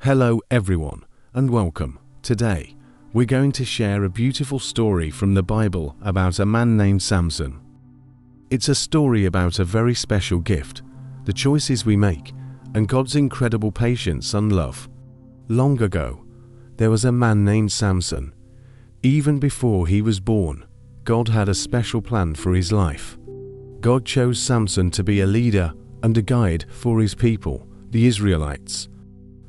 Hello everyone, and welcome. Today, we're going to share a beautiful story from the Bible about a man named Samson. It's a story about a very special gift, the choices we make, and God's incredible patience and love. Long ago, there was a man named Samson. Even before he was born, God had a special plan for his life. God chose Samson to be a leader and a guide for his people, the Israelites.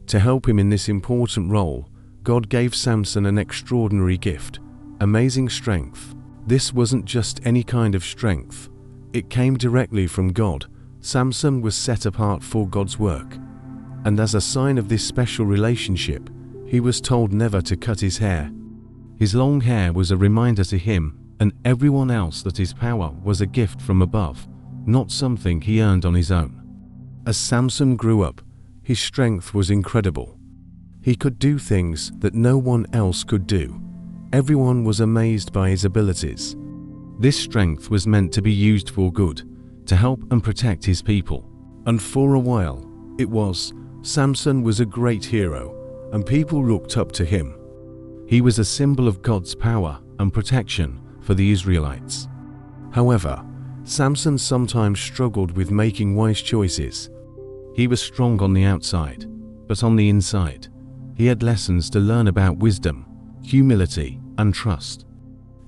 To help him in this important role, God gave Samson an extraordinary gift, amazing strength. This wasn't just any kind of strength. It came directly from God. Samson was set apart for God's work. And as a sign of this special relationship, he was told never to cut his hair. His long hair was a reminder to him and everyone else that his power was a gift from above, not something he earned on his own. As Samson grew up, his strength was incredible. He could do things that no one else could do. Everyone was amazed by his abilities. This strength was meant to be used for good, to help and protect his people. And for a while, Samson was a great hero, and people looked up to him. He was a symbol of God's power and protection for the Israelites. However, Samson sometimes struggled with making wise choices. He was strong on the outside, but on the inside, he had lessons to learn about wisdom, humility, and trust.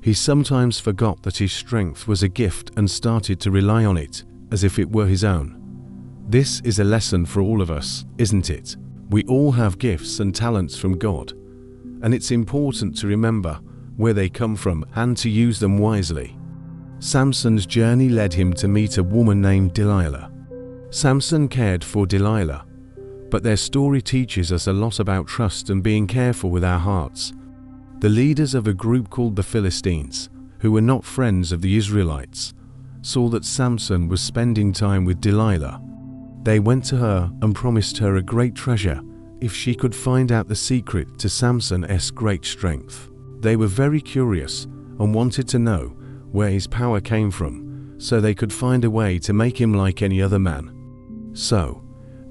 He sometimes forgot that his strength was a gift and started to rely on it as if it were his own. This is a lesson for all of us, isn't it? We all have gifts and talents from God, and it's important to remember where they come from and to use them wisely. Samson's journey led him to meet a woman named Delilah. Samson cared for Delilah, but their story teaches us a lot about trust and being careful with our hearts. The leaders of a group called the Philistines, who were not friends of the Israelites, saw that Samson was spending time with Delilah. They went to her and promised her a great treasure if she could find out the secret to Samson's great strength. They were very curious and wanted to know where his power came from, so they could find a way to make him like any other man. So,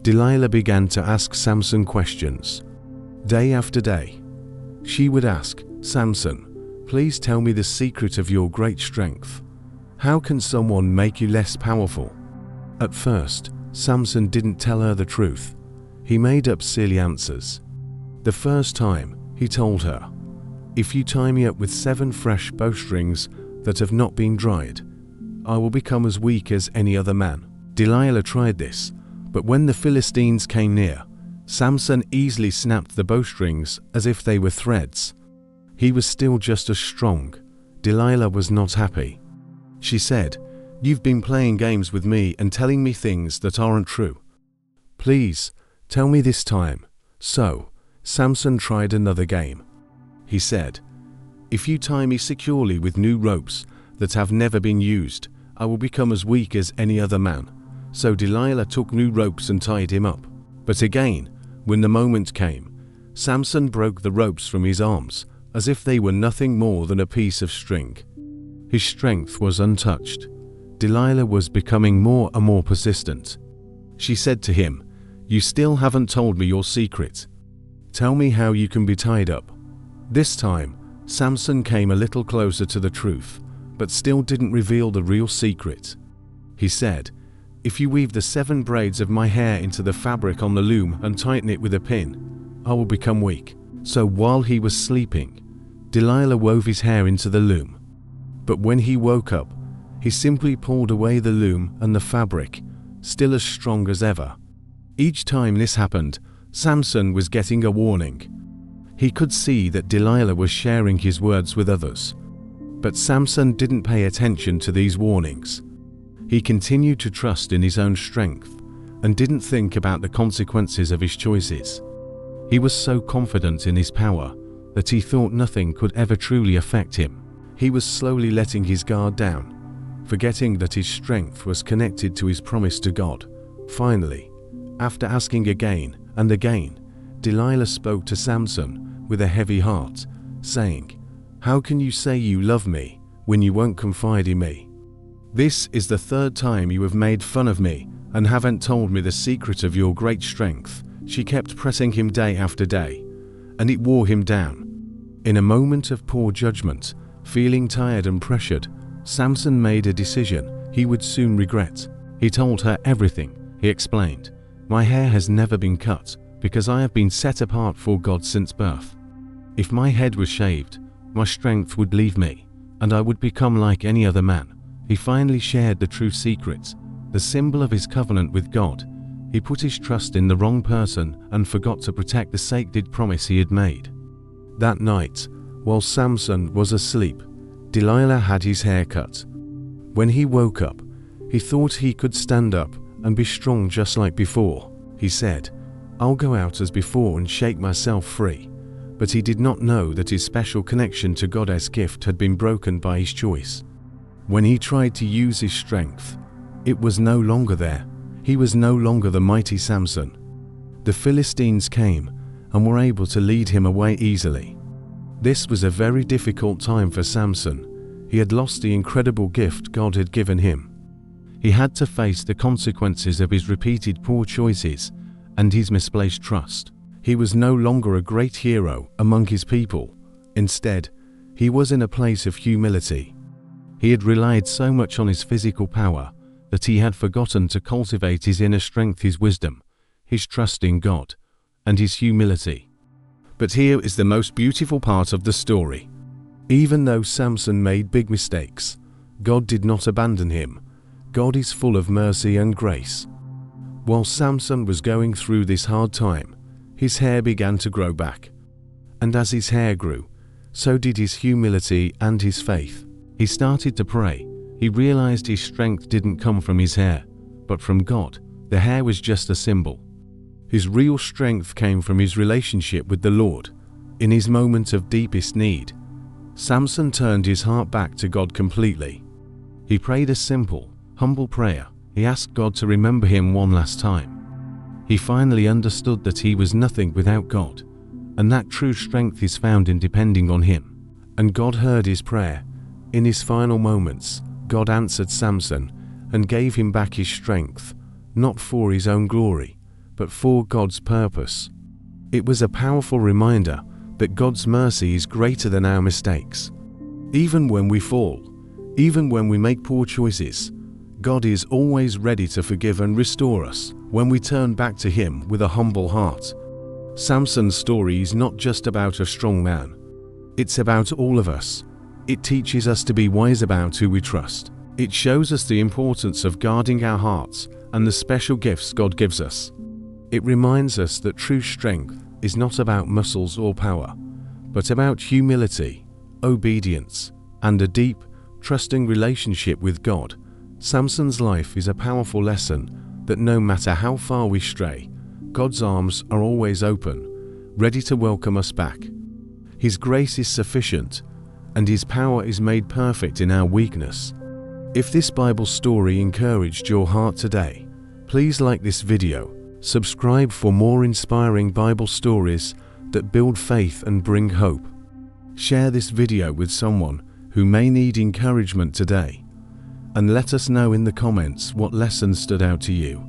Delilah began to ask Samson questions. Day after day, she would ask, "Samson, please tell me the secret of your great strength. How can someone make you less powerful?" At first, Samson didn't tell her the truth. He made up silly answers. The first time, he told her, "If you tie me up with 7 fresh bowstrings that have not been dried, I will become as weak as any other man." Delilah tried this, but when the Philistines came near, Samson easily snapped the bowstrings as if they were threads. He was still just as strong. Delilah was not happy. She said, "You've been playing games with me and telling me things that aren't true. Please, tell me this time." So, Samson tried another game. He said, "If you tie me securely with new ropes that have never been used, I will become as weak as any other man." So Delilah took new ropes and tied him up. But again, when the moment came, Samson broke the ropes from his arms as if they were nothing more than a piece of string. His strength was untouched. Delilah was becoming more and more persistent. She said to him, "You still haven't told me your secret. Tell me how you can be tied up." This time, Samson came a little closer to the truth, but still didn't reveal the real secret. He said, "If you weave the 7 braids of my hair into the fabric on the loom and tighten it with a pin, I will become weak." So while he was sleeping, Delilah wove his hair into the loom. But when he woke up, he simply pulled away the loom and the fabric, still as strong as ever. Each time this happened, Samson was getting a warning. He could see that Delilah was sharing his words with others. But Samson didn't pay attention to these warnings. He continued to trust in his own strength and didn't think about the consequences of his choices. He was so confident in his power that he thought nothing could ever truly affect him. He was slowly letting his guard down, forgetting that his strength was connected to his promise to God. Finally, after asking again and again, Delilah spoke to Samson with a heavy heart, saying, "How can you say you love me when you won't confide in me? This is the 3rd time you have made fun of me and haven't told me the secret of your great strength. She kept pressing him day after day, and it wore him down. In a moment of poor judgment, feeling tired and pressured, Samson made a decision he would soon regret. He told her everything. He explained, "My hair has never been cut because I have been set apart for God since birth. If my head was shaved, my strength would leave me, and I would become like any other man." He finally shared the true secret, the symbol of his covenant with God. He put his trust in the wrong person and forgot to protect the sacred promise he had made. That night, while Samson was asleep, Delilah had his hair cut. When he woke up, he thought he could stand up and be strong just like before. He said, "I'll go out as before and shake myself free." But he did not know that his special connection to God's gift had been broken by his choice. When he tried to use his strength, it was no longer there. He was no longer the mighty Samson. The Philistines came and were able to lead him away easily. This was a very difficult time for Samson. He had lost the incredible gift God had given him. He had to face the consequences of his repeated poor choices and his misplaced trust. He was no longer a great hero among his people. Instead, he was in a place of humility. He had relied so much on his physical power that he had forgotten to cultivate his inner strength, his wisdom, his trust in God, and his humility. But here is the most beautiful part of the story. Even though Samson made big mistakes, God did not abandon him. God is full of mercy and grace. While Samson was going through this hard time, his hair began to grow back. And as his hair grew, so did his humility and his faith. He started to pray. He realized his strength didn't come from his hair, but from God. The hair was just a symbol. His real strength came from his relationship with the Lord. In his moment of deepest need, Samson turned his heart back to God completely. He prayed a simple, humble prayer. He asked God to remember him one last time. He finally understood that he was nothing without God, and that true strength is found in depending on him. And God heard his prayer. In his final moments, God answered Samson and gave him back his strength, not for his own glory, but for God's purpose. It was a powerful reminder that God's mercy is greater than our mistakes. Even when we fall, even when we make poor choices, God is always ready to forgive and restore us when we turn back to Him with a humble heart. Samson's story is not just about a strong man. It's about all of us. It teaches us to be wise about who we trust. It shows us the importance of guarding our hearts and the special gifts God gives us. It reminds us that true strength is not about muscles or power, but about humility, obedience, and a deep, trusting relationship with God. Samson's life is a powerful lesson that no matter how far we stray, God's arms are always open, ready to welcome us back. His grace is sufficient, and His power is made perfect in our weakness. If this Bible story encouraged your heart today, please like this video, subscribe for more inspiring Bible stories that build faith and bring hope. Share this video with someone who may need encouragement today, and let us know in the comments what lessons stood out to you.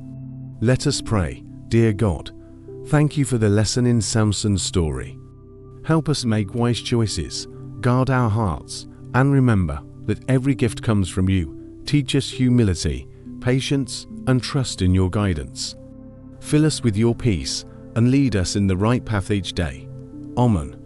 Let us pray. Dear God, thank you for the lesson in Samson's story. Help us make wise choices, guard our hearts, and remember that every gift comes from you. Teach us humility, patience, and trust in your guidance. Fill us with your peace and lead us in the right path each day. Amen.